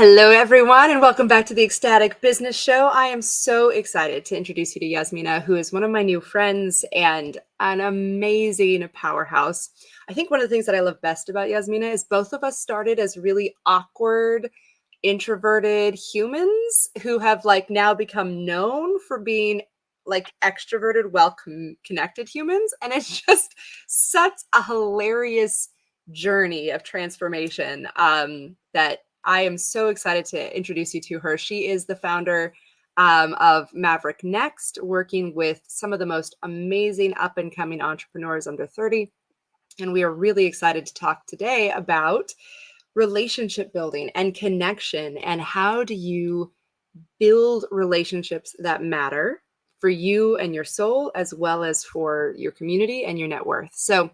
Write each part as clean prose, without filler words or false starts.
Hello, everyone, and welcome back to the Ecstatic Business Show. I am so excited to introduce you to Yasmina, who is one of my new friends and an amazing powerhouse. I think one of the things that I love best about Yasmina is both of us started as really awkward, introverted humans who have now become known for being extroverted, connected humans. And it's just such a hilarious journey of transformation that I am so excited to introduce you to her. She is the founder of Maverick NEXT, working with some of the most amazing up-and-coming entrepreneurs under 30. And we are really excited to talk today about relationship building and connection, and how do you build relationships that matter for you and your soul, as well as for your community and your net worth. So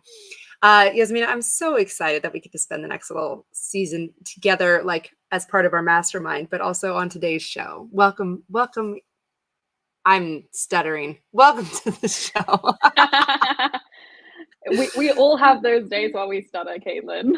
Yasmina, I'm so excited that we get to spend the next little season together, as part of our mastermind, but also on today's show. Welcome. I'm stuttering. Welcome to the show. we all have those days while we stutter, Caitlin.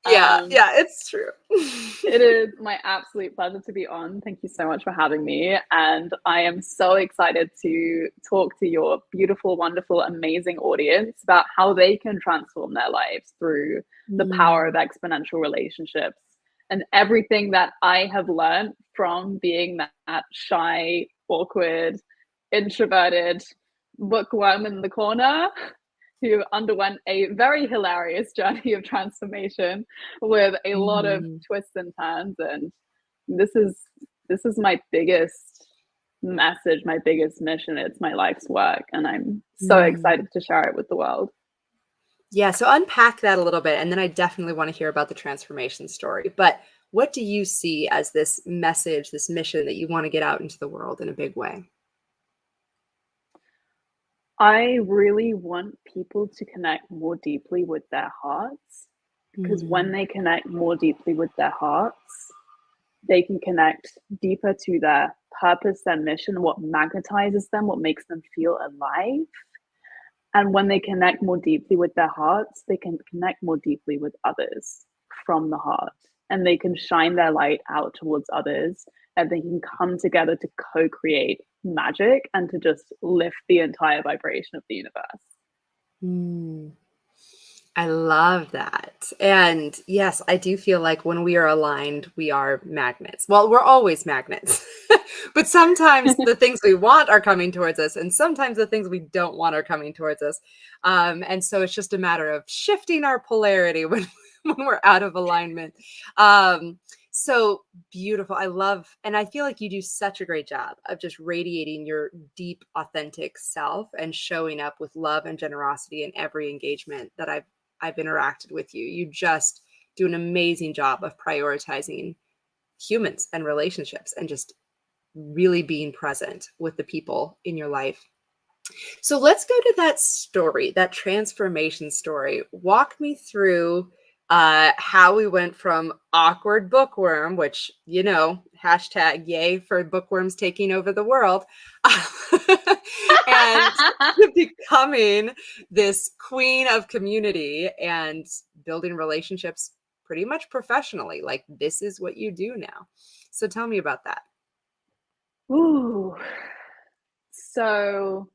Yeah, it's true. It is my absolute pleasure to be on. Thank you so much for having me. And I am so excited to talk to your beautiful, wonderful, amazing audience about how they can transform their lives through the power of exponential relationships and everything that I have learned from being that shy, awkward, introverted bookworm in the corner who underwent a very hilarious journey of transformation with a lot of twists and turns. And this is my biggest message, my biggest mission. It's my life's work, and I'm so excited to share it with the world. Yeah, so unpack that a little bit, and then I definitely want to hear about the transformation story. But what do you see as this message, this mission that you want to get out into the world in a big way? I really want people to connect more deeply with their hearts, because when they connect more deeply with their hearts, they can connect deeper to their purpose, their mission, what magnetizes them, what makes them feel alive. And when they connect more deeply with their hearts, they can connect more deeply with others from the heart, and they can shine their light out towards others, and they can come together to co-create magic and to just lift the entire vibration of the universe. I love that. And yes, I do feel like when we are aligned, we are magnets. Well, we're always magnets, but sometimes the things we want are coming towards us, and sometimes the things we don't want are coming towards us. And so it's just a matter of shifting our polarity when we're out of alignment. So beautiful. I love, and I feel like you do such a great job of just radiating your deep, authentic self and showing up with love and generosity in every engagement that I've interacted with you. You just do an amazing job of prioritizing humans and relationships and just really being present with the people in your life. So let's go to that story, that transformation story. Walk me through how we went from awkward bookworm, which, hashtag yay for bookworms taking over the world, and becoming this queen of community and building relationships pretty much professionally. Like, this is what you do now. So tell me about that. Ooh. So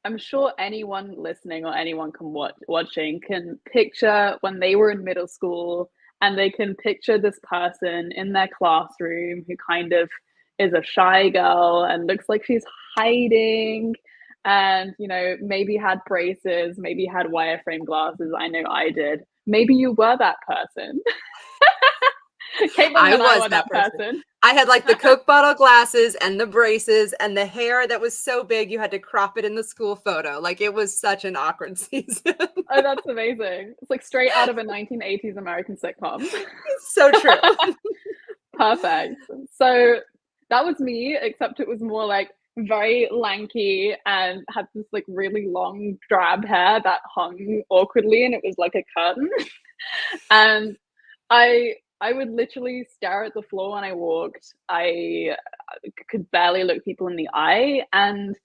I'm sure anyone listening or anyone watching can picture when they were in middle school, and they can picture this person in their classroom who kind of is a shy girl and looks like she's hiding, and maybe had braces, maybe had wireframe glasses. I know I did. Maybe you were that person. I was that person. I had the Coke bottle glasses and the braces and the hair that was so big you had to crop it in the school photo. It was such an awkward season. Oh, that's amazing. It's straight out of a 1980s American sitcom. It's so true. Perfect. So that was me, except it was more very lanky and had this really long drab hair that hung awkwardly, and it was like a curtain. And I would literally stare at the floor when I walked. I could barely look people in the eye. And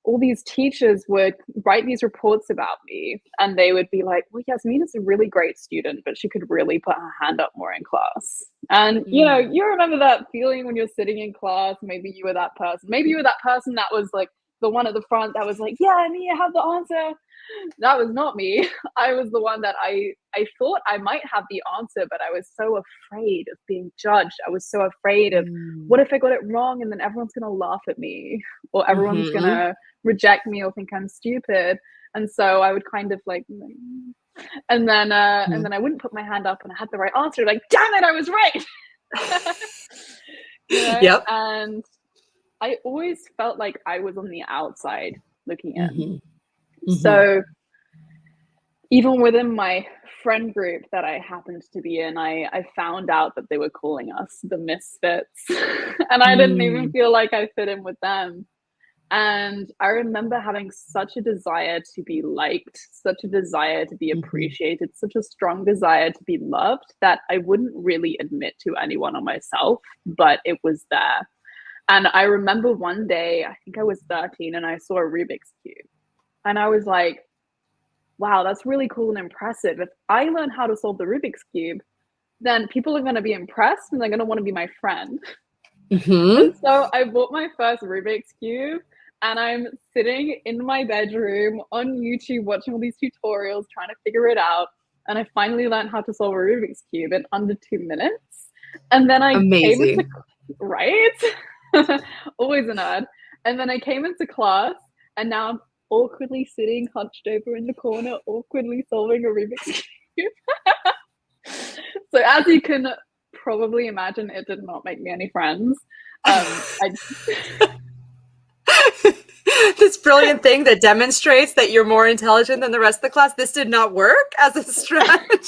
all these teachers would write these reports about me, and they would be like, well, Yasmina's a really great student, but she could really put her hand up more in class. And, you know, you remember that feeling when you're sitting in class, maybe you were that person. Maybe you were that person that was like the one at the front that was like, yeah, I mean, I have the answer. That was not me. I was the one that I thought I might have the answer, but I was so afraid of being judged. I was so afraid of, what if I got it wrong and then everyone's going to laugh at me, or everyone's going to reject me or think I'm stupid. And so I would kind of like, and then I wouldn't put my hand up and I had the right answer. Like, damn it, I was right. You know? Yep. And I always felt like I was on the outside looking in. So even within my friend group that I happened to be in, I found out that they were calling us the misfits. And I didn't even feel like I fit in with them. And I remember having such a desire to be liked, such a desire to be appreciated, such a strong desire to be loved, that I wouldn't really admit to anyone or myself, but it was there. And I remember one day, I think I was 13, and I saw a Rubik's Cube. And I was like, wow, that's really cool and impressive. If I learn how to solve the Rubik's Cube, then people are going to be impressed and they're going to want to be my friend. And so I bought my first Rubik's Cube, and I'm sitting in my bedroom on YouTube watching all these tutorials, trying to figure it out. And I finally learned how to solve a Rubik's Cube in under 2 minutes. And then I came into, right? Always a nerd. And then I came into class, and now I'm awkwardly sitting hunched over in the corner, awkwardly solving a Rubik's Cube. So as you can probably imagine, it did not make me any friends. This brilliant thing that demonstrates that you're more intelligent than the rest of the class. This did not work as a strategy.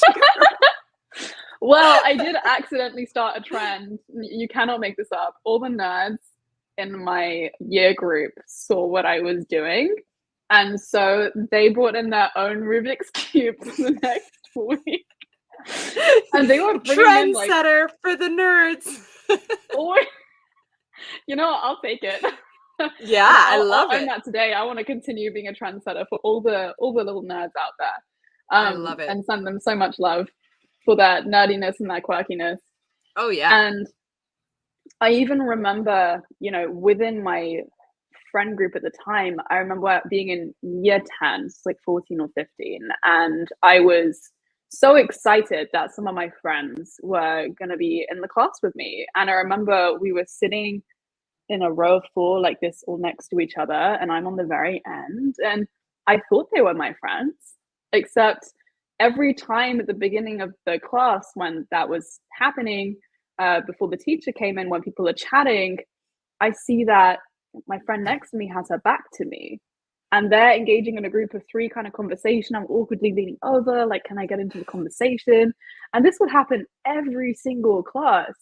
Well, I did accidentally start a trend. You cannot make this up. All the nerds in my year group saw what I was doing. And so they brought in their own Rubik's Cube for the next week. And they were bringing trendsetter for the nerds. You know what? I'll take it. Yeah, I love it. Own that today. I want to continue being a trendsetter for all the little nerds out there. I love it. And send them so much love for that nerdiness and that quirkiness. Oh yeah. And I even remember, you know, within my friend group at the time, I remember being in year 10, like 14 or 15, and I was so excited that some of my friends were going to be in the class with me. And I remember we were sitting in a row of 4 like this, all next to each other, and I'm on the very end, and I thought they were my friends, except every time at the beginning of the class when that was happening, before the teacher came in, when people are chatting, I see that my friend next to me has her back to me, and they're engaging in a group of 3 kind of conversation. I'm awkwardly leaning over, like, can I get into the conversation? And this would happen every single class.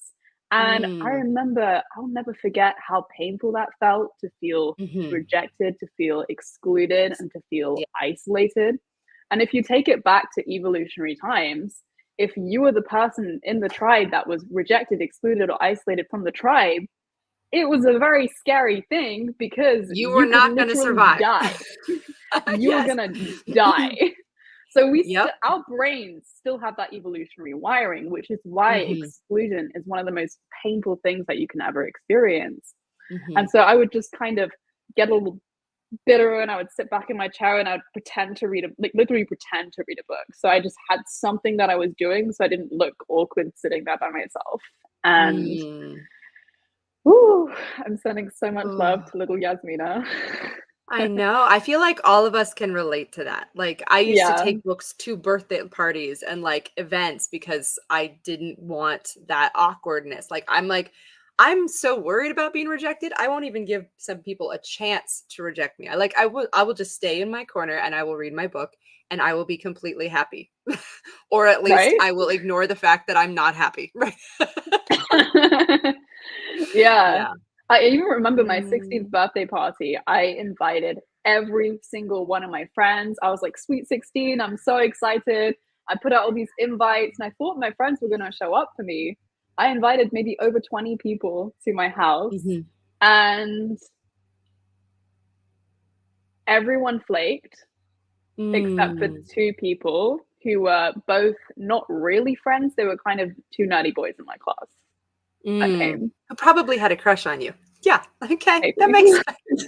And I remember, I'll never forget how painful that felt, to feel rejected, to feel excluded, and to feel isolated. And if you take it back to evolutionary times, if you were the person in the tribe that was rejected, excluded, or isolated from the tribe, it was a very scary thing, because you were not going to survive. Die. You were going to die. So our brains still have that evolutionary wiring, which is why exclusion is one of the most painful things that you can ever experience. And so I would just kind of get a little bitter, and I would sit back in my chair and I would pretend to read literally pretend to read a book. So I just had something that I was doing, so I didn't look awkward sitting there by myself. And I'm sending so much love to little Yasmina. I know. I feel like all of us can relate to that. Like, I used to take books to birthday parties and like events because I didn't want that awkwardness. I'm so worried about being rejected. I won't even give some people a chance to reject me. I will just stay in my corner and I will read my book and I will be completely happy. Or at least I will ignore the fact that I'm not happy. Right. Yeah. I even remember my 16th birthday party. I invited every single one of my friends. I was like, sweet 16, I'm so excited. I put out all these invites and I thought my friends were going to show up for me. I invited maybe over 20 people to my house. And everyone flaked except for Mm. two people who were both not really friends. They were kind of two nerdy boys in my class that Mm. came. Who probably had a crush on you. Yeah. Okay. That Maybe. makes sense.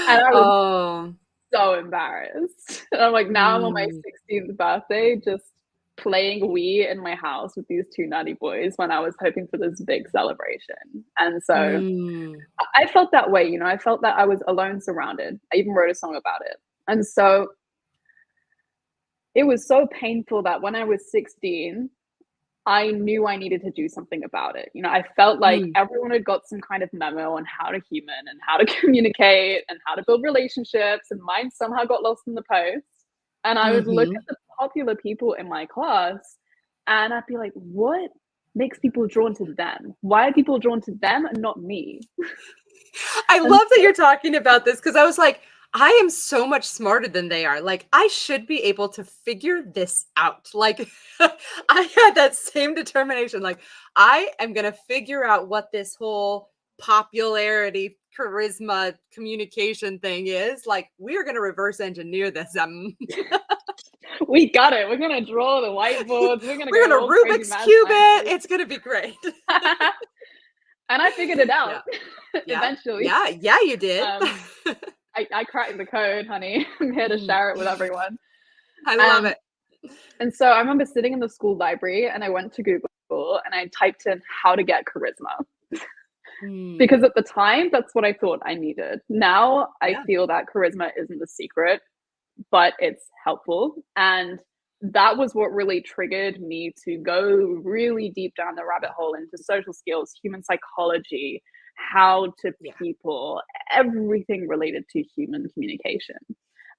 And I was Oh. so embarrassed. And I'm like, now I'm on my Mm. 16th birthday, just playing Wii in my house with these two nutty boys when I was hoping for this big celebration. And so Mm. I felt that way, you know, I felt that I was alone surrounded. I even wrote a song about it. And so it was so painful that when I was 16, I knew I needed to do something about it. You know, I felt like Mm. everyone had got some kind of memo on how to human and how to communicate and how to build relationships, and mine somehow got lost in the post. And I would look at Mhm. the popular people in my class and I'd be like, what makes people drawn to them? Why are people drawn to them and not me? I And love that you're talking about this because I was like, I am so much smarter than they are. Like, I should be able to figure this out. Like, I had that same determination. Like, I am going to figure out what this whole popularity, charisma, communication thing is. Like, we are going to reverse engineer this. we got it. We're gonna draw the whiteboards. We're gonna We're go going to all crazy Rubik's mad Cube it. scientists. It's going to be great. And I figured it out Yeah. Yeah. eventually. Yeah. Yeah, you did. I cracked the code, honey. I'm here to Mhm. share it with everyone. I love Um, it. and so I remember sitting in the school library and I went to Google and I typed in how to get charisma. Because Mm. at the time, that's what I thought I needed. Now I Yeah. feel that charisma isn't the secret, but it's helpful. And that was what really triggered me to go really deep down the rabbit hole into social skills, human psychology, how to Yeah. people, everything related to human communication.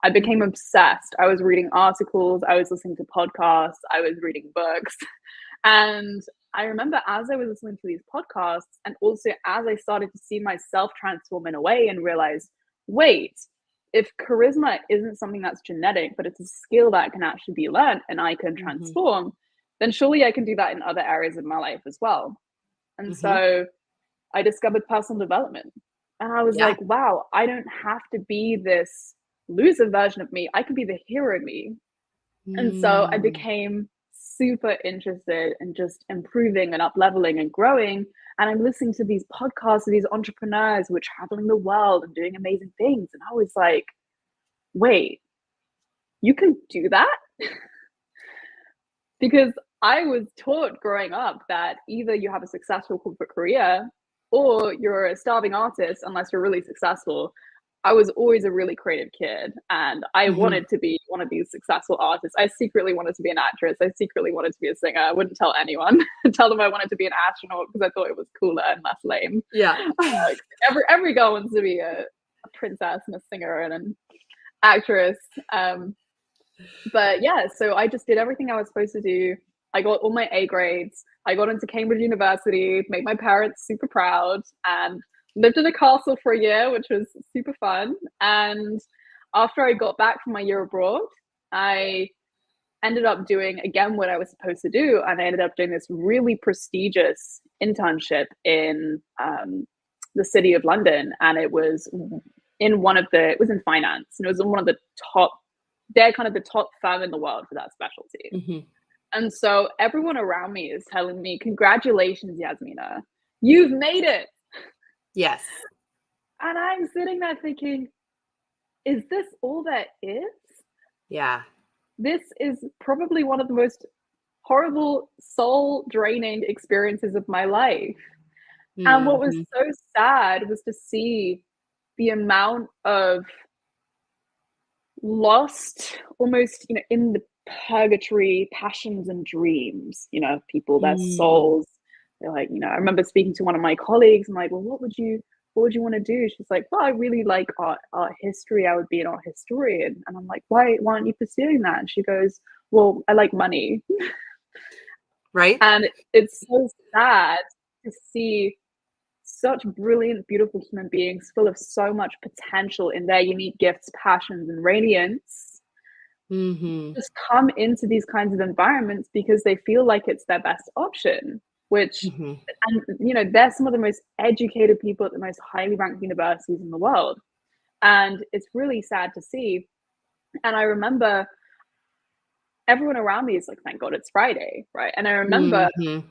I became Mhm. obsessed. I was reading articles, I was listening to podcasts, I was reading books. And I remember as I was listening to these podcasts, and also as I started to see myself transform in a way and realize, wait, if charisma isn't something that's genetic, but it's a skill that can actually be learned and I can Mhm. transform, then surely I can do that in other areas of my life as well. And Mhm. so I discovered personal development. And I was Yeah. like, wow, I don't have to be this loser version of me. I can be the hero me. And so I Mm. became super interested in just improving and up leveling and growing. And I'm listening to these podcasts of these entrepreneurs who are traveling the world and doing amazing things. And I was like, wait, you can do that? Because I was taught growing up that either you have a successful corporate career or you're a starving artist unless you're really successful. I was always a really creative kid and I Mhm. wanted to be one of these successful artists. I secretly wanted to be an actress. I secretly wanted to be a singer. I wouldn't tell anyone. Tell them I wanted to be an astronaut because I thought it was cooler and less lame. Yeah. Every girl wants to be a princess and a singer and an actress. But yeah, so I just did everything I was supposed to do. I got all my A grades. I got into Cambridge University, made my parents super proud, and lived in a castle for a year, which was super fun. And after I got back from my year abroad, I ended up doing again what I was supposed to do. And I ended up doing this really prestigious internship in the city of London. And it was it was in finance, and it was in one of the top, they're kind of the top firm in the world for that specialty. Mhm. And so everyone around me is telling me, congratulations, Yasmina, you've made it. Yes. And I'm sitting there thinking, is this all there is? Yeah. This is probably one of the most horrible, soul draining experiences of my life. And what was Mhm. so sad was to see the amount of lost, almost, you know, in the purgatory passions and dreams, you know, people, their Mm. souls. They're like, you know, I remember speaking to one of my colleagues. I'm like, well, what would you want to do? She's like, well, I really like art history. I would be an art historian. And I'm like, why aren't you pursuing that? And she goes, well, I like money. Right? And it's so sad to see such brilliant, beautiful human beings full of so much potential in their unique gifts, passions, and radiance Mhm. just come into these kinds of environments because they feel like it's their best option, which, Mhm. and you know, they're some of the most educated people at the most highly ranked universities in the world. And it's really sad to see. And I remember everyone around me is like, thank God it's Friday, right? And I remember Mhm.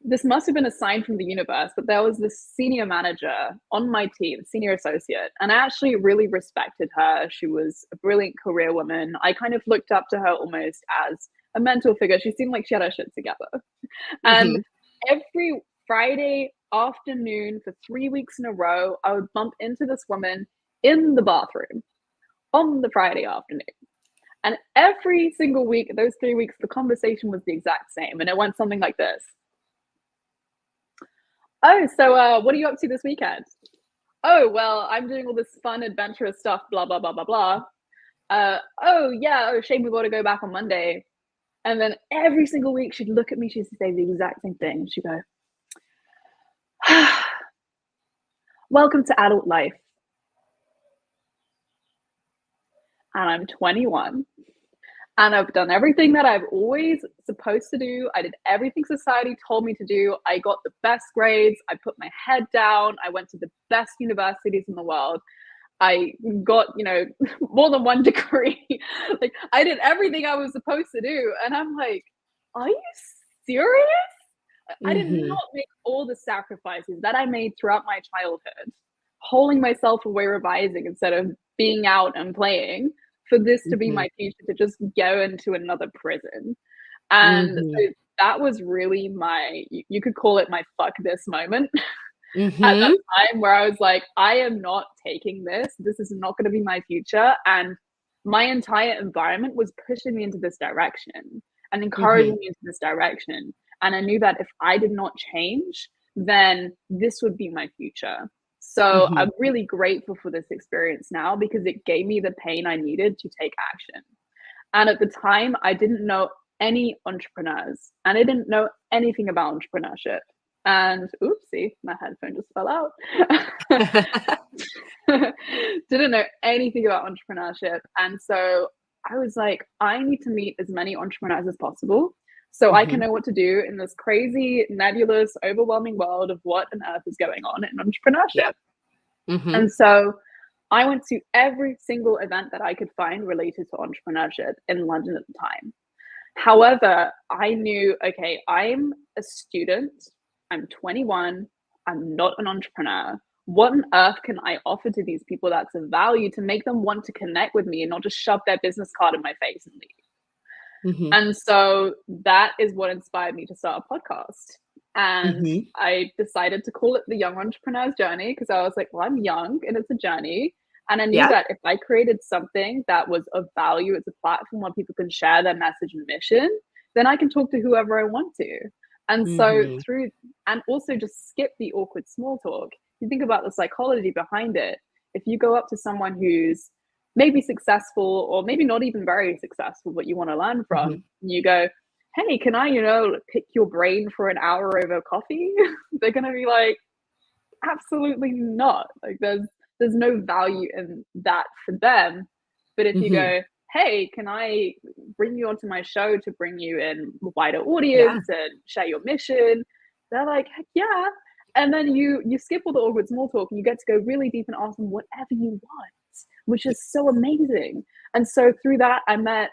this must have been a sign from the universe, but there was this senior manager on my team, senior associate, and I actually really respected her. She was a brilliant career woman. I kind of looked up to her almost as a mentor figure. She seemed like she had her shit together. And Mhm. every Friday afternoon for 3 weeks in a row, I would bump into this woman in the bathroom on the Friday afternoon. And every single week, those 3 weeks, the conversation was the exact same. And it went something like this. Oh, so what are you up to this weekend? Oh, well, I'm doing all this fun, adventurous stuff, blah, blah, blah, blah, blah. Oh, yeah, oh, shame we got to go back on Monday. And then every single week she'd look at me, she'd say the exact same thing. She'd go, welcome to adult life. And I'm 21. And I've done everything that I've always supposed to do. I did everything society told me to do. I got the best grades. I put my head down. I went to the best universities in the world. I got, more than one degree. Like, I did everything I was supposed to do. And I'm like, are you serious? I did Mhm. not make all the sacrifices that I made throughout my childhood, holding myself away revising instead of being out and playing, for this to be Mhm. my future to just go into another prison. And Mhm. so that was really you could call it my fuck this moment at that Mhm. time, where I was like, I am not taking this. This is not going to be my future. And my entire environment was pushing me into this direction and encouraging Mhm. me into this direction. And I knew that if I did not change, then this would be my future. So Mhm. I'm really grateful for this experience now, because it gave me the pain I needed to take action. And at the time, I didn't know any entrepreneurs and I didn't know anything about entrepreneurship. And oopsie, my headphone just fell out. Didn't know anything about entrepreneurship. And so I was like, I need to meet as many entrepreneurs as possible so I can Mhm. know what to do in this crazy, nebulous, overwhelming world of what on earth is going on in Yeah. entrepreneurship. Mhm. And so I went to every single event that I could find related to entrepreneurship in London at the time. However, I knew, okay, I'm a student, I'm 21, I'm not an entrepreneur. What on earth can I offer to these people that's of value to make them want to connect with me and not just shove their business card in my face and leave? Mhm. And so that is what inspired me to start a podcast. And Mhm. I decided to call it the Young Entrepreneur's Journey, because I was like, well, I'm young and it's a journey. And I knew Yeah. that if I created something that was of value, it's a platform where people can share their message and mission, then I can talk to whoever I want to. And so Mhm. and also just skip the awkward small talk. You think about the psychology behind it. If you go up to someone who's maybe successful or maybe not even very successful, but you want to learn from, Mhm. and you go, hey, can I, pick your brain for an hour over coffee? They're going to be like, absolutely not. Like, there's no value in that for them. But if you Mhm. go, hey, can I bring you onto my show to bring you in a wider Yeah. audience and share your mission? They're like, heck yeah. And then you skip all the awkward small talk and you get to go really deep and ask them whatever you want, which is so amazing. And so through that, I met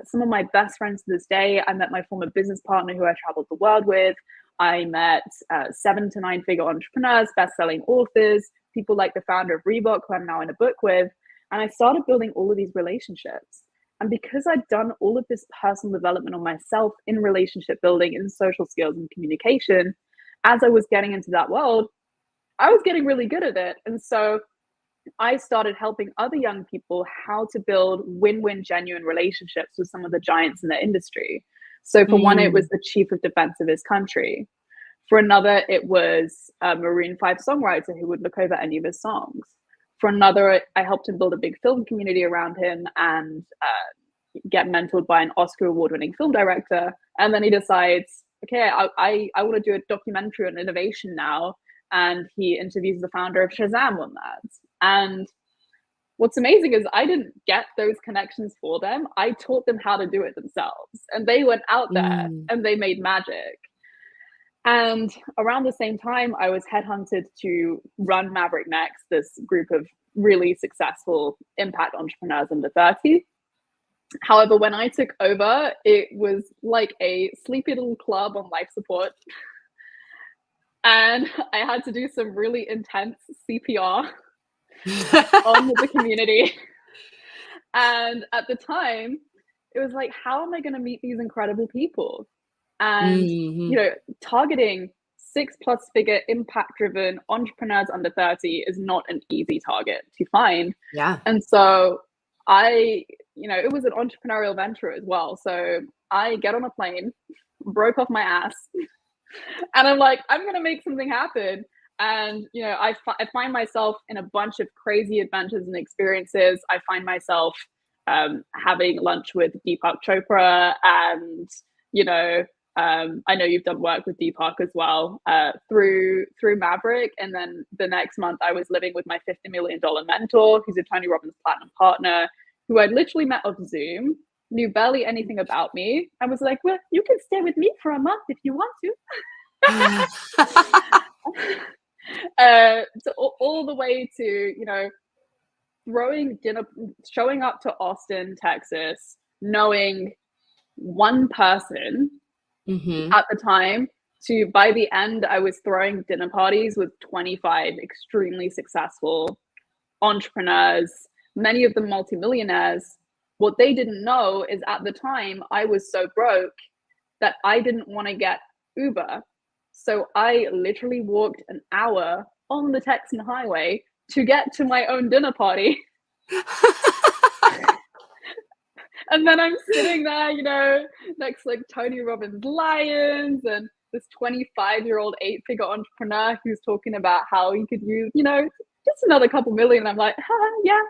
some of my best friends to this day. I met my former business partner who I traveled the world with. I met 7 to 9 figure entrepreneurs, best-selling authors, people like the founder of Reebok, who I'm now in a book with. And I started building all of these relationships. And because I'd done all of this personal development on myself in relationship building, in social skills and communication, as I was getting into that world, I was getting really good at it. And so I started helping other young people how to build win-win genuine relationships with some of the giants in their industry. So for one, it was Mm. the chief of defense of his country. For another, it was a Maroon 5 songwriter who would look over any of his songs. For another, I helped him build a big film community around him and get mentored by an Oscar award-winning film director. And then he decides, okay, I want to do a documentary on innovation now. And he interviews the founder of Shazam on that. And what's amazing is I didn't get those connections for them. I taught them how to do it themselves. And they went out there Mm. and they made magic. And around the same time, I was headhunted to run Maverick NEXT, this group of really successful impact entrepreneurs under 30. However, when I took over, it was like a sleepy little club on life support. And I had to do some really intense CPR on the community. And at the time, it was like, how am I going to meet these incredible people? And, you know, targeting 6+ figure impact driven entrepreneurs under 30 is not an easy target to find. Yeah. And so you know, it was an entrepreneurial venture as well. So I get on a plane, broke off my ass, and I'm like, I'm going to make something happen. And, you know, I find myself in a bunch of crazy adventures and experiences. I find myself having lunch with Deepak Chopra, and, you know, I know you've done work with Deepak as well, through Maverick. And then the next month I was living with my $50 million mentor, who's a Tony Robbins Platinum partner, who I literally met off Zoom, knew barely anything about me, and was like, well, you can stay with me for a month if you want to. So all the way to, you know, throwing dinner, showing up to Austin, Texas, knowing one person at the time, to by the end I was throwing dinner parties with 25 extremely successful entrepreneurs, many of them multimillionaires. What they didn't know is at the time I was so broke that I didn't want to get Uber. So I literally walked an hour on the Texan highway to get to my own dinner party. And then I'm sitting there, you know, next to like Tony Robbins Lions and this 25-year-old 8-figure entrepreneur who's talking about how he could use, you know, just another couple million. I'm like, yeah.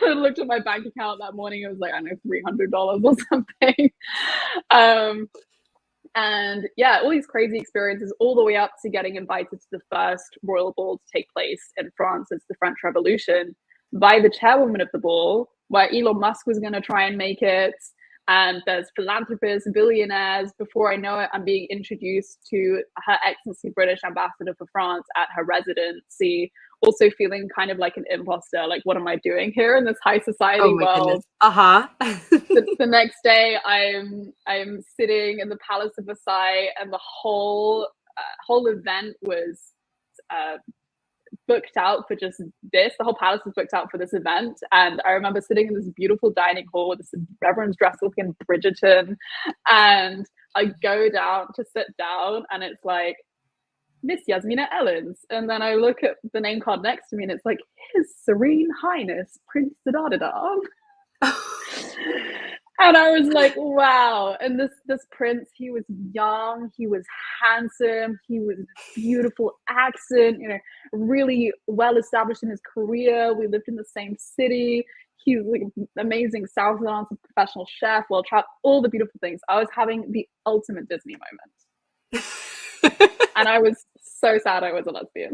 I looked at my bank account that morning. It was like, I don't know, $300 or something. And yeah, all these crazy experiences, all the way up to getting invited to the first Royal Ball to take place in France. It's the French Revolution, by the chairwoman of the ball, where Elon Musk was going to try and make it. And there's philanthropists, billionaires. Before I know it, I'm being introduced to Her Excellency British Ambassador for France at her residency. Also feeling kind of like an imposter, like, what am I doing here in this high society world? The next day, I'm sitting in the Palace of Versailles, and the whole event was booked out for just this. The whole palace was booked out for this event. And I remember sitting in this beautiful dining hall with this, everyone's dressed like in Bridgerton. And I go down to sit down, and it's like, Miss Yasmina Ellins. And then I look at the name card next to me, and it's like, His Serene Highness Prince da-da-da-da. And I was like, wow. And this prince, he was young, he was handsome, he was beautiful accent, you know, really well established in his career. We lived in the same city. He's like an amazing salsa dancer, professional chef, world travel, all the beautiful things. I was having the ultimate Disney moment. And I was so sad I was a lesbian.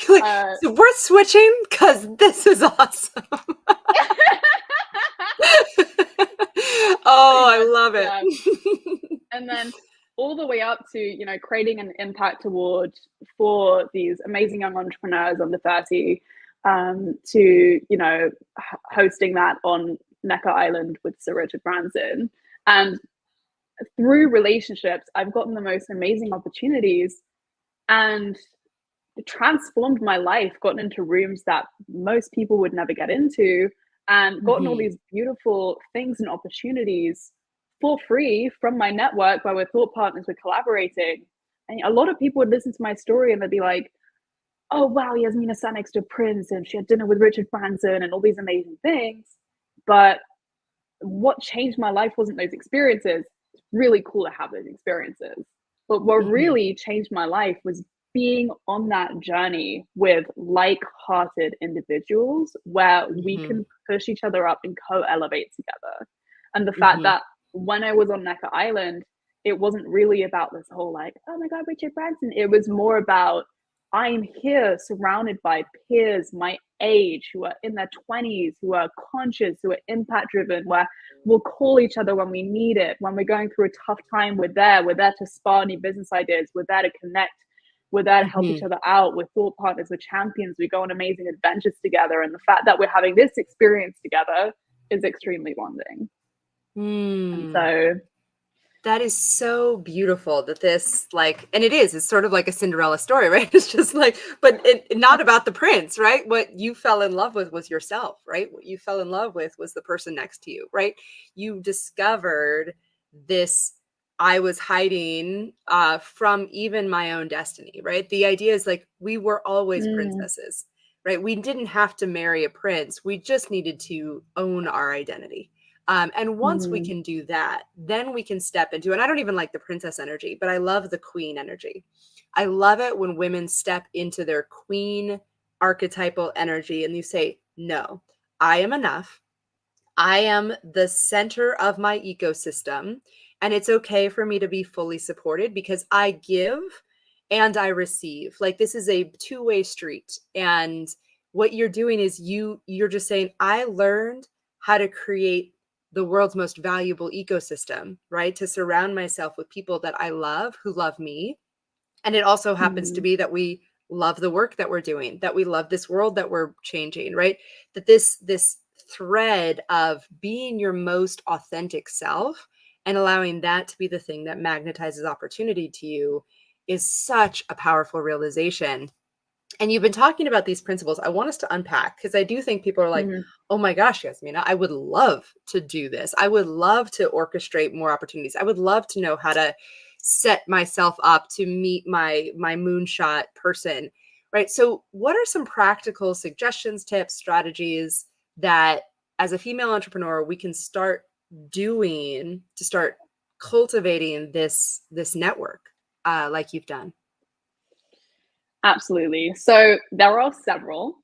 Like, so we're switching because this is awesome. Oh, I love it. Yeah. And then all the way up to, you know, creating an impact award for these amazing young entrepreneurs under 30, to, you know, hosting that on Necker Island with Sir Richard Branson. And through relationships, I've gotten the most amazing opportunities, and it transformed my life, gotten into rooms that most people would never get into, and gotten all these beautiful things and opportunities for free from my network, where we're thought partners, we're collaborating. And a lot of people would listen to my story and they'd be like, oh wow, Yasmina sat next to Prince and she had dinner with Richard Branson and all these amazing things. But what changed my life wasn't those experiences. It's really cool to have those experiences. But what really changed my life was being on that journey with like-hearted individuals, where we can push each other up and co-elevate together. And the fact that when I was on Necker Island, it wasn't really about this whole like, oh my God, Richard Branson. It was more about I'm here surrounded by peers my age who are in their 20s, who are conscious, who are impact driven, where we'll call each other when we need it. When we're going through a tough time, we're there. We're there to spar new business ideas. We're there to connect. We're there to help each other out. We're thought partners. We're champions. We go on amazing adventures together. And the fact that we're having this experience together is extremely bonding. And so that is so beautiful that this, like, and it's sort of like a Cinderella story, right? It's just like, but not about the prince, right? What you fell in love with was yourself, right? What you fell in love with was the person next to you, right? You discovered this, I was hiding from even my own destiny, right? The idea is like, we were always princesses, right? We didn't have to marry a prince. We just needed to own our identity. And once we can do that, then we can step into, and I don't even like the princess energy, but I love the queen energy. I love it when women step into their queen archetypal energy and you say, no, I am enough. I am the center of my ecosystem. And it's okay for me to be fully supported because I give and I receive. Like, this is a two-way street. And what you're doing is you're just saying, I learned how to create the world's most valuable ecosystem, right? To surround myself with people that I love, who love me. And it also happens to be that we love the work that we're doing, that we love this world that we're changing, right? That this thread of being your most authentic self and allowing that to be the thing that magnetizes opportunity to you is such a powerful realization. And you've been talking about these principles. I want us to unpack, because I do think people are like, oh my gosh, Yasmina, I would love to do this. I would love to orchestrate more opportunities. I would love to know how to set myself up to meet my moonshot person, right? So what are some practical suggestions, tips, strategies that as a female entrepreneur, we can start doing to start cultivating this network like you've done? Absolutely. So there are several.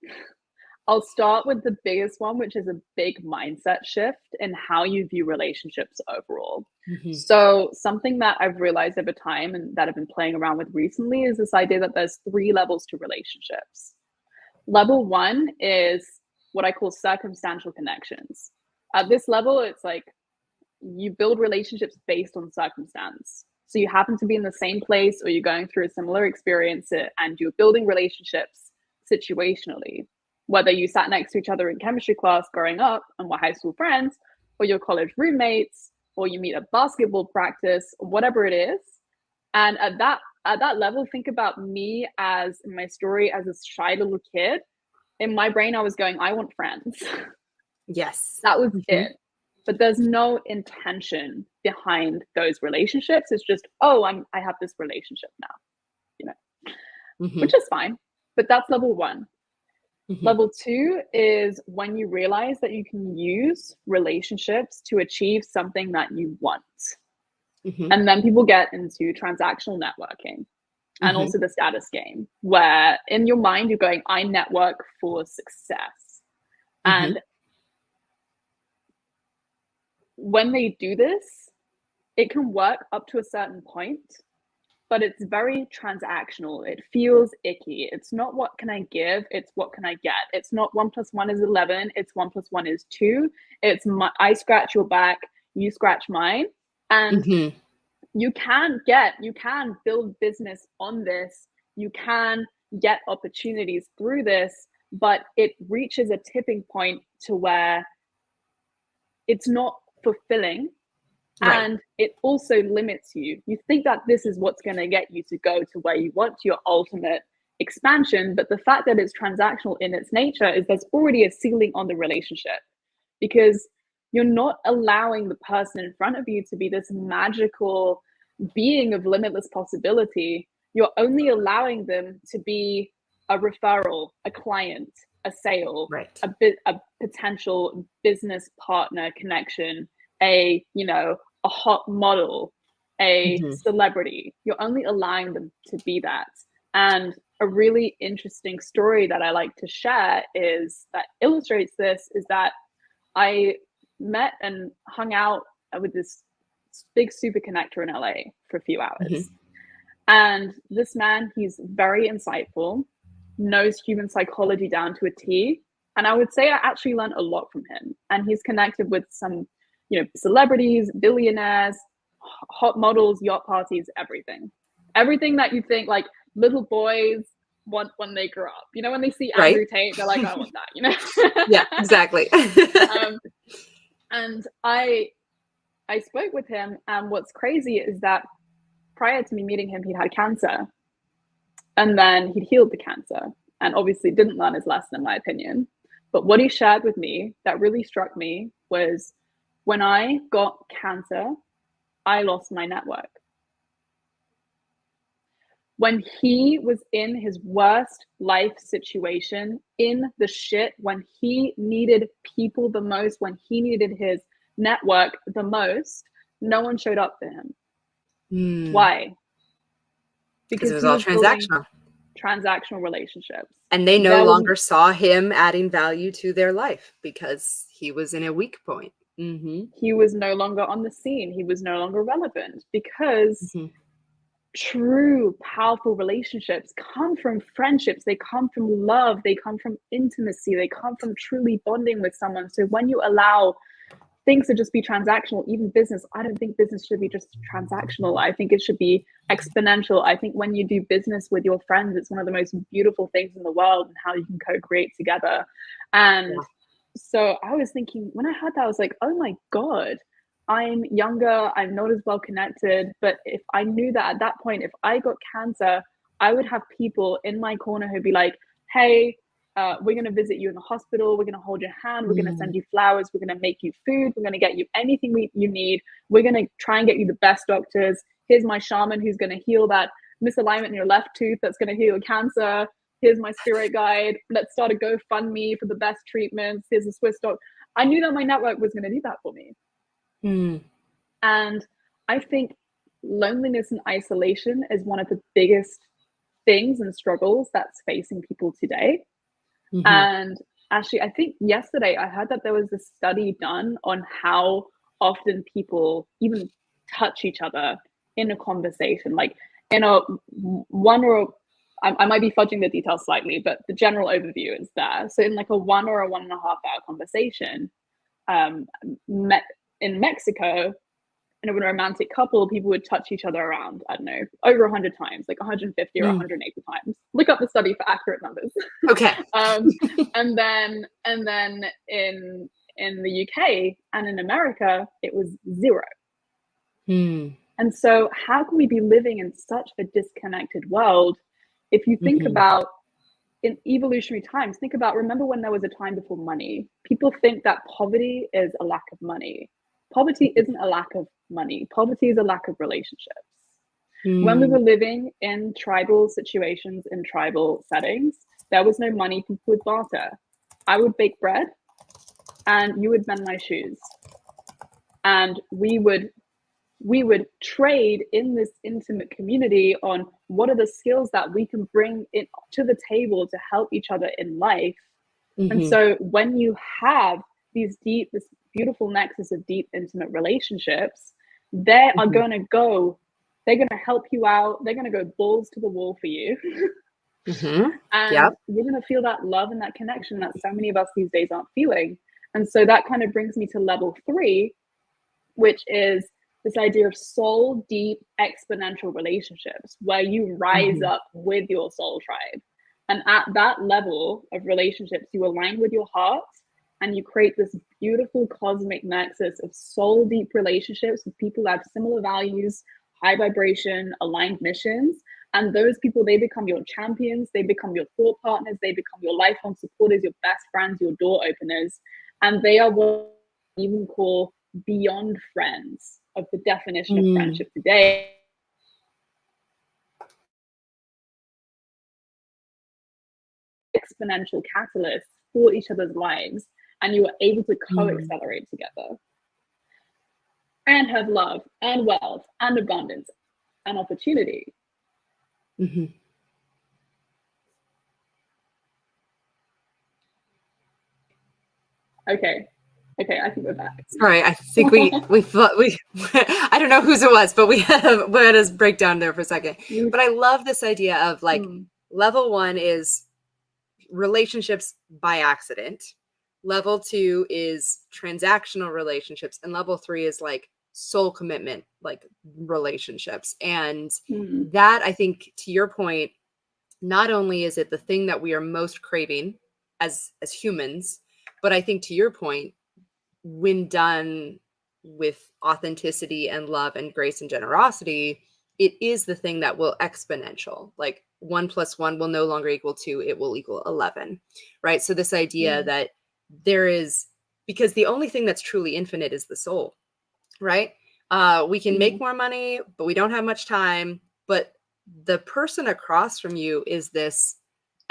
I'll start with the biggest one, which is a big mindset shift in how you view relationships overall. So something that I've realized over time and that I've been playing around with recently is this idea that there's 3 levels to relationships. Level 1 is what I call circumstantial connections. At this level, it's like you build relationships based on circumstance. So you happen to be in the same place or you're going through a similar experience and you're building relationships situationally, whether you sat next to each other in chemistry class growing up and were high school friends, or your college roommates, or you meet at basketball practice, or whatever it is. And at that level, think about me as in my story as a shy little kid. In my brain, I was going, I want friends. Yes. That was it. But there's no intention behind those relationships. It's just, oh, I have this relationship now, which is fine. But that's level 1. Level 2 is when you realize that you can use relationships to achieve something that you want. And then people get into transactional networking and also the status game, where in your mind, you're going, I network for success. And when they do this, it can work up to a certain point, but it's very transactional. It feels icky. It's not what can I give, it's what can I get. It's not 1 + 1 is 11, it's 1 + 1 is 2. It's I scratch your back, you scratch mine. And you can build business on this. You can get opportunities through this, but it reaches a tipping point to where it's not fulfilling. Right. And it also limits you. You think that this is what's going to get you to go to where you want, to your ultimate expansion. But the fact that it's transactional in its nature is there's already a ceiling on the relationship, because you're not allowing the person in front of you to be this magical being of limitless possibility. You're only allowing them to be a referral, a client, a sale, right. a potential business partner connection, a hot model, a celebrity. You're only allowing them to be that. And a really interesting story that I like to share is that illustrates this is that I met and hung out with this big super connector in LA for a few hours. And this man, he's very insightful, knows human psychology down to a T. And I would say I actually learned a lot from him. And he's connected with some, celebrities, billionaires, hot models, yacht parties, everything. Everything that you think like little boys want when they grow up. When they see Right. Andrew Tate, they're like, I want that, Yeah, exactly. And I spoke with him, and what's crazy is that prior to me meeting him, he'd had cancer. And then he'd healed the cancer and obviously didn't learn his lesson, in my opinion. But what he shared with me that really struck me was when I got cancer, I lost my network. When he was in his worst life situation, in the shit, when he needed people the most, when he needed his network the most, no one showed up for him. Why? Because it was all transactional. Transactional relationships. And they no longer saw him adding value to their life because he was in a weak point. He was no longer on the scene. He was no longer relevant because true, powerful relationships come from friendships. They come from love. They come from intimacy. They come from truly bonding with someone. So when you allow things to just be transactional, even business, I don't think business should be just transactional. I think it should be exponential. I think when you do business with your friends, it's one of the most beautiful things in the world, and how you can co-create together. And so I was thinking, when I heard that, I was like, oh my God, I'm younger, I'm not as well connected. But if I knew that at that point, if I got cancer, I would have people in my corner who'd be like, hey, we're going to visit you in the hospital. We're going to hold your hand. We're going to send you flowers. We're going to make you food. We're going to get you anything you need. We're going to try and get you the best doctors. Here's my shaman who's going to heal that misalignment in your left tooth that's going to heal cancer. Here's my spirit guide. Let's start a GoFundMe for the best treatments. Here's a Swiss doc. I knew that my network was going to do that for me. And I think loneliness and isolation is one of the biggest things and struggles that's facing people today. And actually, I think yesterday I heard that there was a study done on how often people even touch each other in a conversation, like in a one or I might be fudging the details slightly, but the general overview is there. So in like a 1 or a 1.5 hour conversation, in Mexico, in a romantic couple, people would touch each other around, I don't know, over 100 times, like 150 or 180 times. Look up the study for accurate numbers. Okay. And then in the UK and in America, it was 0. And so how can we be living in such a disconnected world? If you think about in evolutionary times, remember when there was a time before money? People think that poverty is a lack of money. Poverty isn't a lack of money. Poverty is a lack of relationships. When we were living in tribal situations, in tribal settings, there was no money. People would barter. I would bake bread and you would mend my shoes. And we would trade in this intimate community on what are the skills that we can bring to the table to help each other in life. And so when you have this beautiful nexus of deep, intimate relationships, they are going to go, they're going to help you out. They're going to go balls to the wall for you. And you're going to feel that love and that connection that so many of us these days aren't feeling. And so that kind of brings me to level 3, which is this idea of soul deep exponential relationships, where you rise up with your soul tribe. And at that level of relationships, you align with your heart and you create this beautiful cosmic nexus of soul deep relationships with people that have similar values, high vibration, aligned missions. And those people, they become your champions, they become your thought partners, they become your lifelong supporters, your best friends, your door openers. And they are what we even call beyond friends of the definition of friendship today. Exponential catalysts for each other's lives, and you are able to co-accelerate together and have love and wealth and abundance and opportunity. Okay, Okay, I think we're back. Sorry, I think we thought we I don't know whose it was, but we had a breakdown there for a second. But I love this idea of like level 1 is relationships by accident. Level 2 is transactional relationships, and level 3 is like soul commitment, like relationships. And that, I think, to your point, not only is it the thing that we are most craving as humans, but I think to your point, when done with authenticity and love and grace and generosity, it is the thing that will exponential. Like 1 + 1 will no longer equal 2, it will equal 11, right? So this idea that there is, because the only thing that's truly infinite is the soul, right? We can make more money, but we don't have much time. But the person across from you is this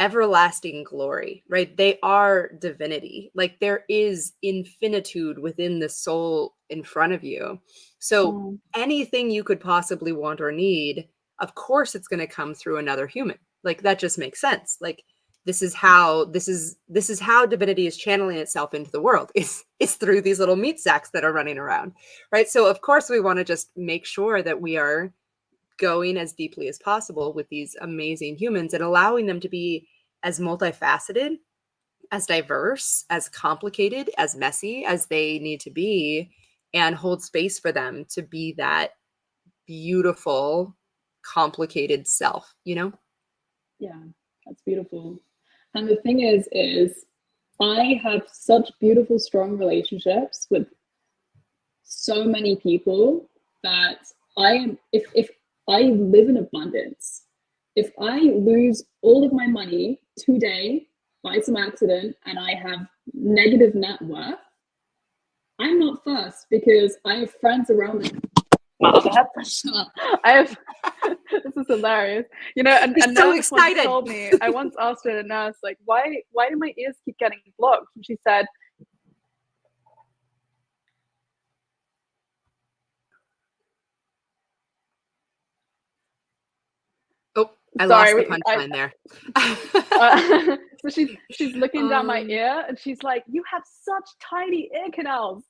everlasting glory, right? They are divinity. Like there is infinitude within the soul in front of you. So anything you could possibly want or need, of course it's going to come through another human. Like that just makes sense. Like this is how divinity is channeling itself into the world. It's through these little meat sacks that are running around, right? So of course we want to just make sure that we are going as deeply as possible with these amazing humans and allowing them to be as multifaceted, as diverse, as complicated, as messy as they need to be, and hold space for them to be that beautiful, complicated self, you know? Yeah, that's beautiful. And the thing is I have such beautiful, strong relationships with so many people that if I live in abundance. If I lose all of my money today by some accident and I have negative net worth, I'm not fussed because I have friends around me. I have this is hilarious. You know, and He's a so nurse excited. once told me, I once asked a nurse, like, why do my ears keep getting blocked? And she said, Oh, I lost sorry, the punchline there. So she's looking down my ear and she's like, you have such tiny ear canals.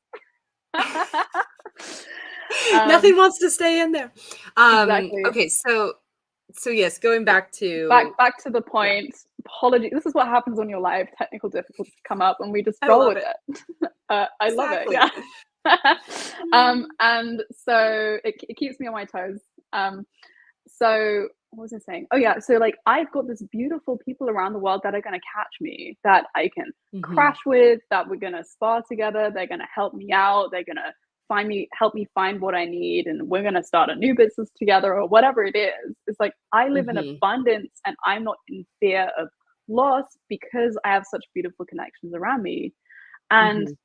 Nothing wants to stay in there. Exactly. Okay, so yes, going back to the point. Yeah. Apology. This is what happens when your live technical difficulties come up, and we just roll with it. I love it. Yeah. And so it keeps me on my toes. So what was I saying? Oh yeah, so like I've got this beautiful people around the world that are going to catch me, that I can crash with, that we're going to spar together, they're going to help me out, they're going to help me find what I need, and we're going to start a new business together or whatever it is. It's like I live in abundance and I'm not in fear of loss because I have such beautiful connections around me. And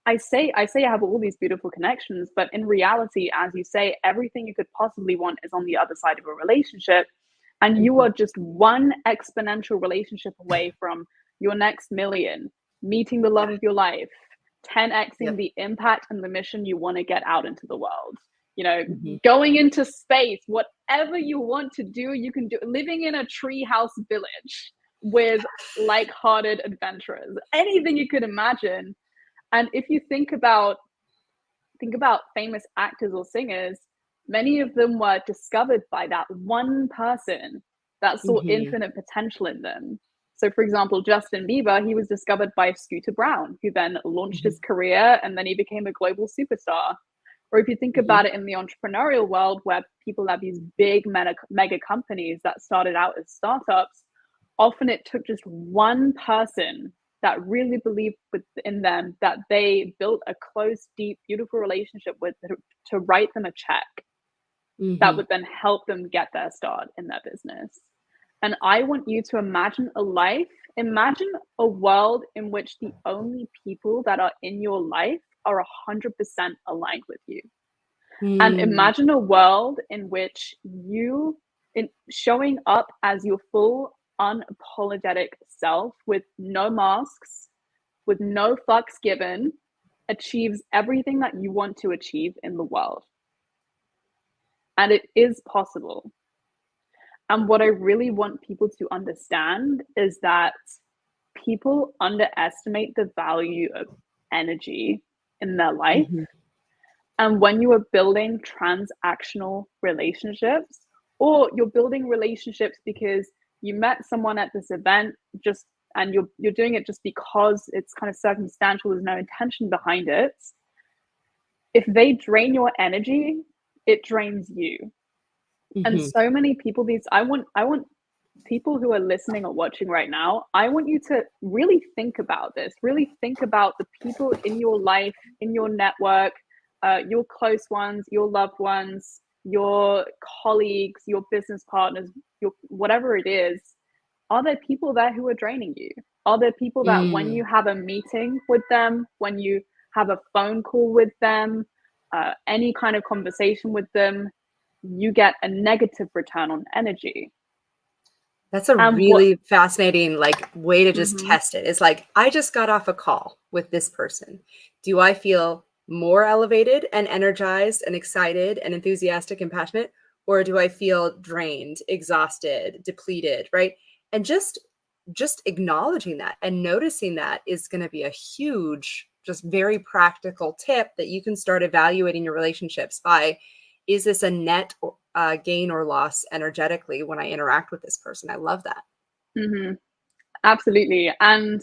I say I have all these beautiful connections, but in reality, as you say, everything you could possibly want is on the other side of a relationship. And you are just one exponential relationship away from your next million, meeting the love of your life, 10xing the impact and the mission you want to get out into the world. You know, going into space, whatever you want to do, you can do. Living in a treehouse village with like-hearted adventurers, anything you could imagine. And if you think about famous actors or singers, many of them were discovered by that one person that saw infinite potential in them. So for example, Justin Bieber, he was discovered by Scooter Braun, who then launched his career and then he became a global superstar. Or if you think about it in the entrepreneurial world, where people have these big mega companies that started out as startups, often it took just one person that really believed in them, that they built a close, deep, beautiful relationship with, to write them a check that would then help them get their start in their business. And I want you to imagine imagine a world in which the only people that are in your life are 100% aligned with you. And imagine a world in which you, in showing up as your full unapologetic self with no masks, with no fucks given, achieves everything that you want to achieve in the world. And it is possible. And what I really want people to understand is that people underestimate the value of energy in their life. Mhm. And when you are building transactional relationships, or you're building relationships because you met someone at this event, just and you're doing it just because it's kind of circumstantial, there's no intention behind it. If they drain your energy, it drains you. And Mhm. so many people, I want people who are listening or watching right now, I want you to really think about this. Really think about the people in your life, in your network, your close ones, your loved ones, your colleagues, your business partners, your whatever it is. Are there people there who are draining you? Are there people that when Mm. you have a meeting with them, when you have a phone call with them, any kind of conversation with them, you get a negative return on energy? That's a And what really fascinating, like, way to just mhm, test it. It's like, I just got off a call with this person. Do I feel more elevated and energized and excited and enthusiastic and passionate? Or do I feel drained, exhausted, depleted, right? And just acknowledging that and noticing that is going to be a huge, just very practical tip that you can start evaluating your relationships by. Is this a net gain or loss energetically when I interact with this person? I love that. mhm, absolutely. And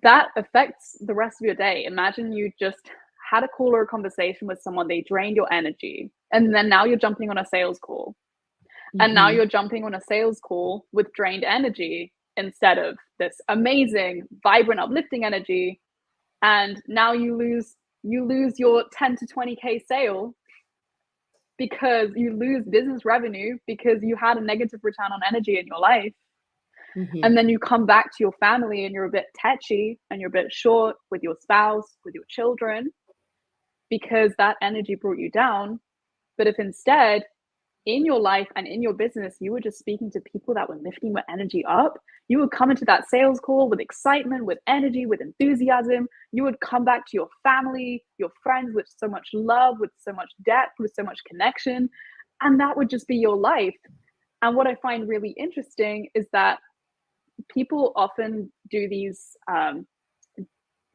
that affects the rest of your day. Imagine you just had a call or a conversation with someone, they drained your energy, and then now you're jumping on a sales call. And now Mhm. you're jumping on a sales call with drained energy instead of this amazing, vibrant, uplifting energy. And now you lose your 10 to 20K sale because you lose business revenue because you had a negative return on energy in your life. Mhm. And then you come back to your family and you're a bit tetchy and you're a bit short with your spouse, with your children, because that energy brought you down. But if instead, in your life and in your business, you were just speaking to people that were lifting your energy up, you would come into that sales call with excitement, with energy, with enthusiasm. You would come back to your family, your friends with so much love, with so much depth, with so much connection. And that would just be your life. And what I find really interesting is that people often do these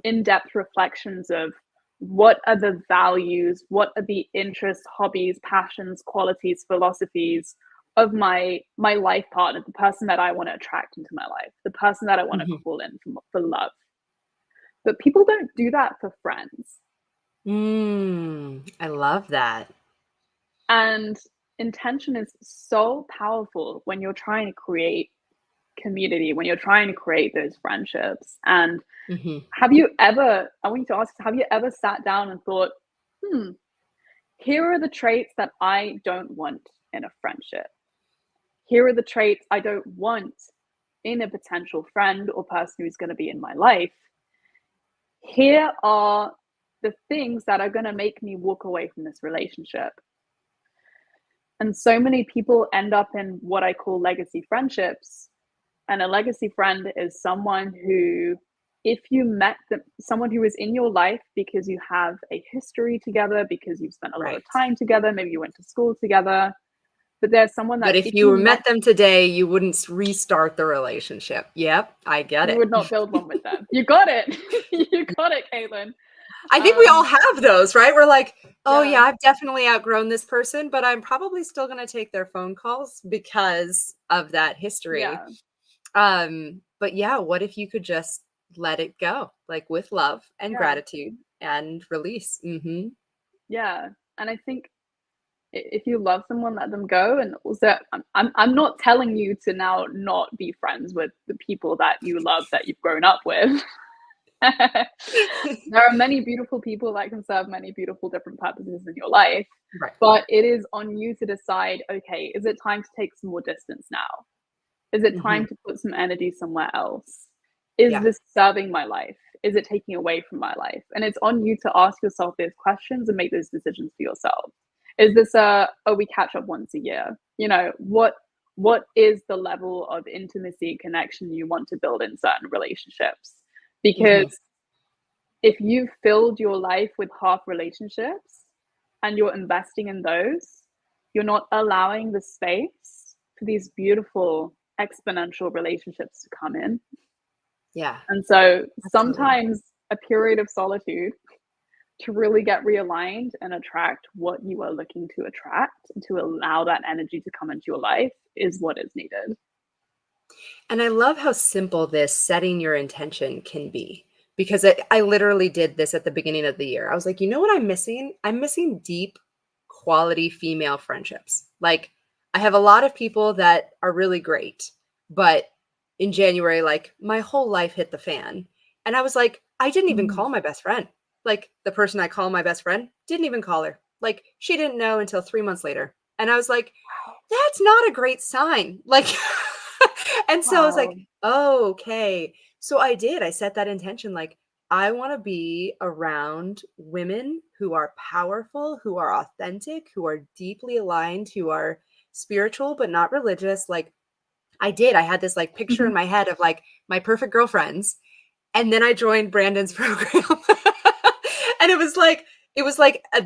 in-depth reflections of what are the values, what are the interests, hobbies, passions, qualities, philosophies of my life partner, the person that I want to attract into my life, the person that I want to Mhm. call in for love. But people don't do that for friends. I love that. And intention is so powerful when you're trying to create community, when you're trying to create those friendships. And Mhm. I want you to ask, have you ever sat down and thought, hmm, here are the traits that I don't want in a friendship. Here are the traits I don't want in a potential friend or person who's going to be in my life. Here are the things that are going to make me walk away from this relationship. And so many people end up in what I call legacy friendships. And a legacy friend is someone who, if you met them, someone who is in your life because you have a history together, because you've spent a lot of Right. time together, maybe you went to school together, but there's someone But that if if you you met, met them today, you wouldn't restart the relationship. Yep, I get you it. would not build one with them. You got it. You got it, Caitlin. I think we all Um, have those, right? We're like, "Oh, yeah, yeah, I've definitely outgrown this person, but I'm probably still gonna take their phone calls because of that history." yeah, But yeah, what if you could just let it go, like, with love and yeah, gratitude and release? Mhm. yeah. And I think if you love someone, let them go. And also, I'm not telling you to now not be friends with the people that you love that you've grown up with. There are many beautiful people that can serve many beautiful different purposes in your life, Right. but it is on you to decide, okay, is it time to take some more distance now? Is it Mhm. time to put some energy somewhere else? Is Yeah. this serving my life? Is it taking away from my life? And it's on you to ask yourself those questions and make those decisions for yourself. Is this oh, we catch up once a year? You know, what is the level of intimacy and connection you want to build in certain relationships? Because Mhm. if you've filled your life with half relationships and you're investing in those, you're not allowing the space for these beautiful exponential relationships to come in. Yeah. And so Absolutely. sometimes a period of solitude to really get realigned and attract what you are looking to attract, to allow that energy to come into your life is what is needed. And I love how simple this setting your intention can be, because I literally did this at the beginning of the year. I was like, you know what I'm missing? I'm missing deep quality female friendships. Like, I have a lot of people that are really great, but in January, like, my whole life hit the fan. And I was like, I didn't even Mm. call my best friend. Like, the person I call my best friend didn't even call her. Like, she didn't know until 3 months later. And I was like, that's not a great sign. Like, and so I was like, Wow. oh, okay. So I did. I set that intention. Like, I want to be around women who are powerful, who are authentic, who are deeply aligned, who are spiritual, but not religious. Like, I did. I had this like picture in my head of like my perfect girlfriends. And then I joined Brandon's program. And it was like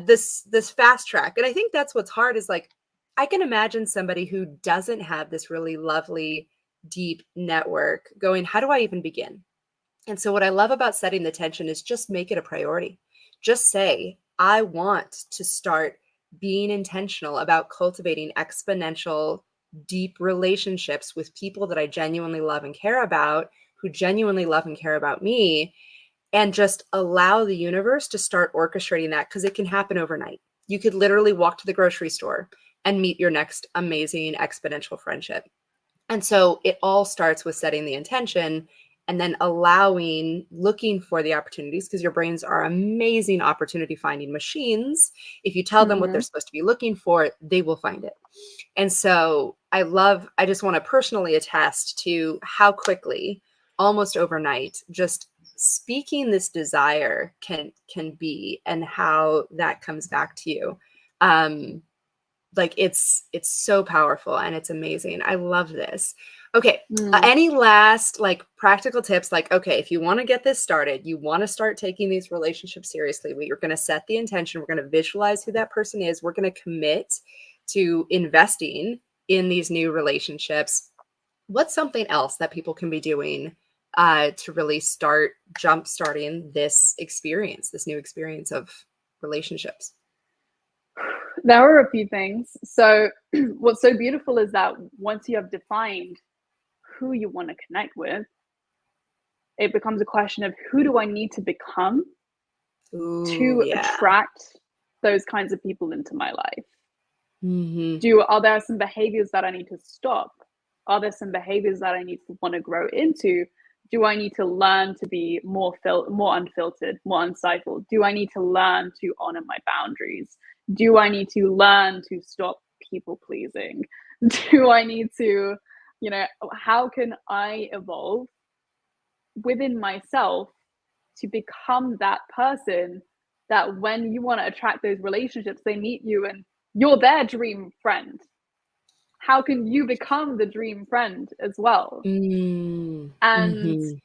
this fast track. And I think that's what's hard is like I can imagine somebody who doesn't have this really lovely deep network going, how do I even begin? And so what I love about setting the tension is just make it a priority. Just say, I want to start being intentional about cultivating exponential, deep relationships with people that I genuinely love and care about, who genuinely love and care about me, and just allow the universe to start orchestrating that because it can happen overnight. You could literally walk to the grocery store and meet your next amazing exponential friendship. And so it all starts with setting the intention and then looking for the opportunities, because your brains are amazing opportunity finding machines. If you tell them what they're Mhm. supposed to be looking for, they will find it. And so I just want to personally attest to how quickly, almost overnight, just speaking this desire can be, and how that comes back to you. Um, like it's so powerful and it's amazing. I love this. Okay, Mm. any last like practical tips? Like, okay, if you want to get this started, you want to start taking these relationships seriously, we're going to set the intention, we're going to visualize who that person is, we're going to commit to investing in these new relationships. What's something else that people can be doing to really start jump starting this experience, this new experience of relationships? There are a few things. So, what's so beautiful is that once you have defined who you want to connect with, it becomes a question of who do I need to become Ooh, to yeah. attract those kinds of people into my life? Hmm. Are there some behaviors that I need to stop? Are there some behaviors that I need to want to grow into? Do I need to learn to be more unfiltered, more unstifled? Do I need to learn to honor my boundaries? Do I need to learn to stop people pleasing? Do I need to, how can I evolve within myself to become that person that when you want to attract those relationships, they meet you and you're their dream friend? How can you become the dream friend as well? Mm, And mhm.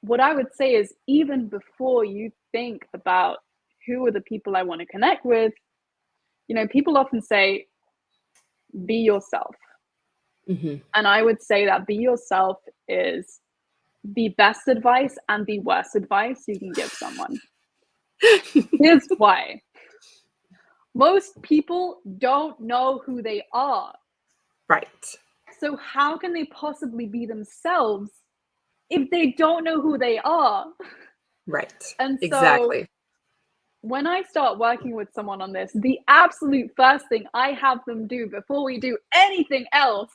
what I would say is, even before you think about who are the people I want to connect with, people often say, be yourself. Mhm. And I would say that be yourself is the best advice and the worst advice you can give someone. Here's why: most people don't know who they are. Right. So, how can they possibly be themselves if they don't know who they are? Right. And so, Exactly. when I start working with someone on this, the absolute first thing I have them do before we do anything else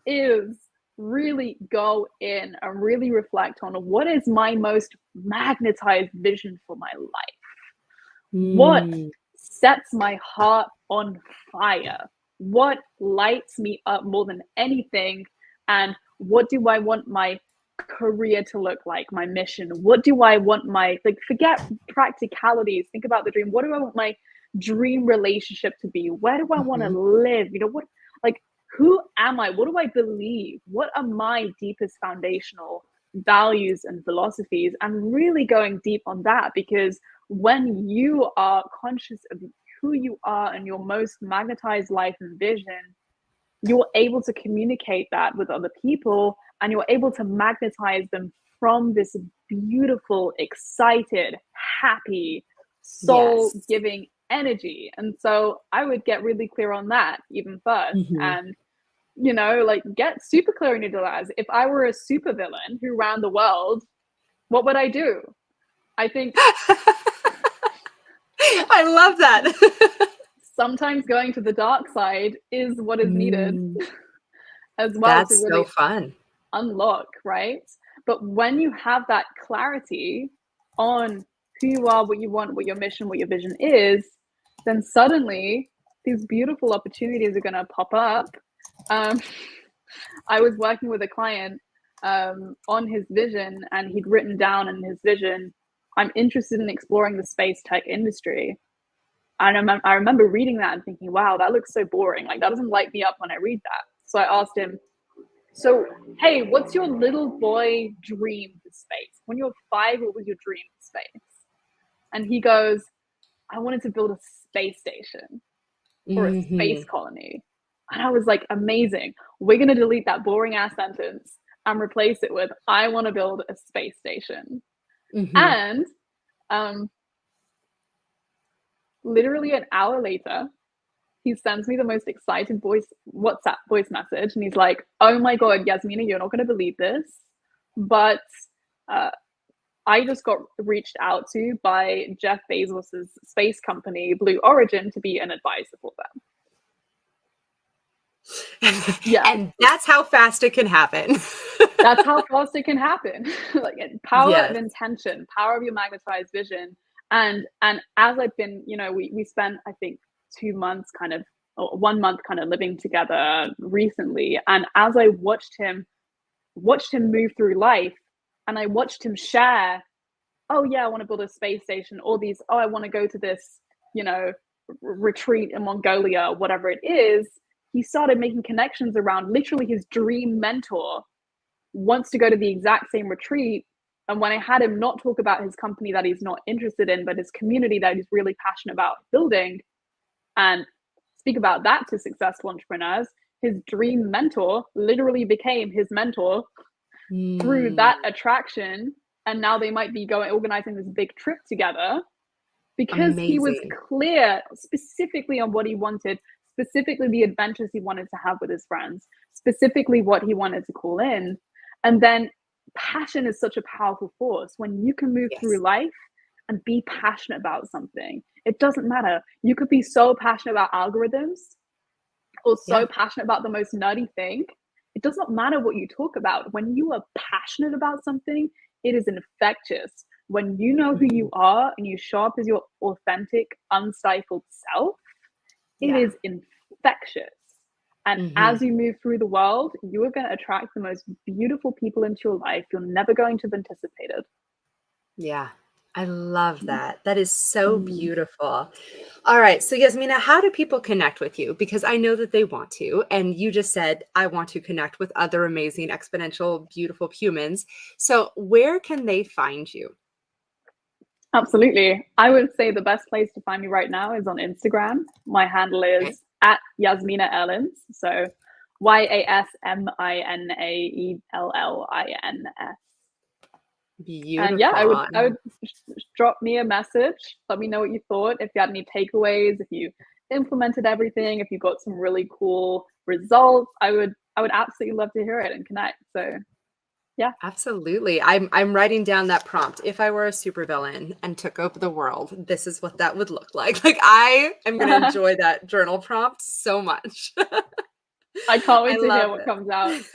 is really go in and really reflect on what is my most magnetized vision for my life? What Mm, sets my heart on fire? What lights me up more than anything? And what do I want my career to look like, my mission? What do I want forget practicalities, think about the dream. What do I want my dream relationship to be? Where do I want to mhm. live? Like, who am I? What do I believe? What are my deepest foundational values and philosophies? And really going deep on that, because when you are conscious of who you are and your most magnetized life and vision, you're able to communicate that with other people, and you're able to magnetize them from this beautiful, excited, happy, Yes. soul-giving energy. And so I would get really clear on that even first. Mhm. And like, get super clear on your desires. If I were a super villain who ran the world, what would I do? I think I love that. sometimes going to the dark side is what is needed Mm, as well to that's so really fun. unlock, right? But when you have that clarity on who you are, what you want, what your mission, what your vision is, then suddenly these beautiful opportunities are going to pop up. I was working with a client on his vision, and he'd written down in his vision, I'm interested in exploring the space tech industry. And I remember reading that and thinking, wow, that looks so boring. Like, that doesn't light me up when I read that. So I asked him, so, hey, what's your little boy dream for space? When you were 5, what was your dream for space? And he goes, I wanted to build a space station or a space Mhm. colony. And I was like, amazing. We're going to delete that boring ass sentence and replace it with, I want to build a space station. Mhm. And literally an hour later, he sends me the most excited WhatsApp voice message, and he's like, oh my God, Yasmina, you're not going to believe this, but I just got reached out to by Jeff Bezos's space company, Blue Origin, to be an advisor for them. Yeah, And that's how fast it can happen. that's how fast it can happen. Like, power of Yes. intention, power of your magnetized vision. And as I've been, we spent, I think, 2 months kind of, or 1 month kind of living together recently. And as I watched him move through life, and I watched him share, oh yeah, I want to build a space station, or these, oh, I want to go to this, retreat in Mongolia, whatever it is. He started making connections around literally his dream mentor wants to go to the exact same retreat. And when I had him not talk about his company that he's not interested in, but his community that he's really passionate about building, and speak about that to successful entrepreneurs, his dream mentor literally became his mentor through Mm, that attraction. And now they might be organizing this big trip together because he was amazing. clear specifically on what he wanted, specifically the adventures he wanted to have with his friends, specifically what he wanted to call in. And then passion is such a powerful force. When you can move through Yes. life and be passionate about something, it doesn't matter. You could be so passionate about algorithms or so Yeah. passionate about the most nerdy thing. It does not matter what you talk about. When you are passionate about something, it is infectious. When you know who Mhm. you are and you show up as your authentic, unstifled self, it Yeah. is infectious. And Mhm. as you move through the world, you are going to attract the most beautiful people into your life you're never going to have anticipated. Yeah. I love that. That is so Mm. beautiful. All right. So, Yasmina, how do people connect with you? Because I know that they want to. And you just said, I want to connect with other amazing, exponential, beautiful humans. So, where can they find you? Absolutely. I would say the best place to find me right now is on Instagram. My handle Okay. is at Yasmina Ellins. So YASMINAELLINS. And yeah, Beautiful. I would drop me a message. Let me know what you thought. If you had any takeaways, if you implemented everything, if you got some really cool results, I would absolutely love to hear it and connect. So yeah. Absolutely. I'm writing down that prompt. If I were a supervillain and took over the world, this is what that would look like. Like I am going to enjoy that journal prompt so much. I can't I wait to hear love what comes out. this.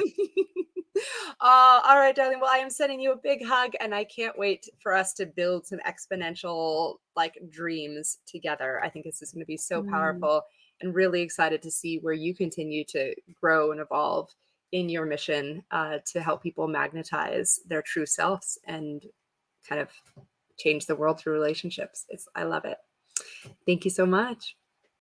All right, darling. Well, I am sending you a big hug, and I can't wait for us to build some exponential like dreams together. I think this is going to be so Mm, powerful, and really excited to see where you continue to grow and evolve in your mission to help people magnetize their true selves and kind of change the world through relationships. I love it. Thank you so much.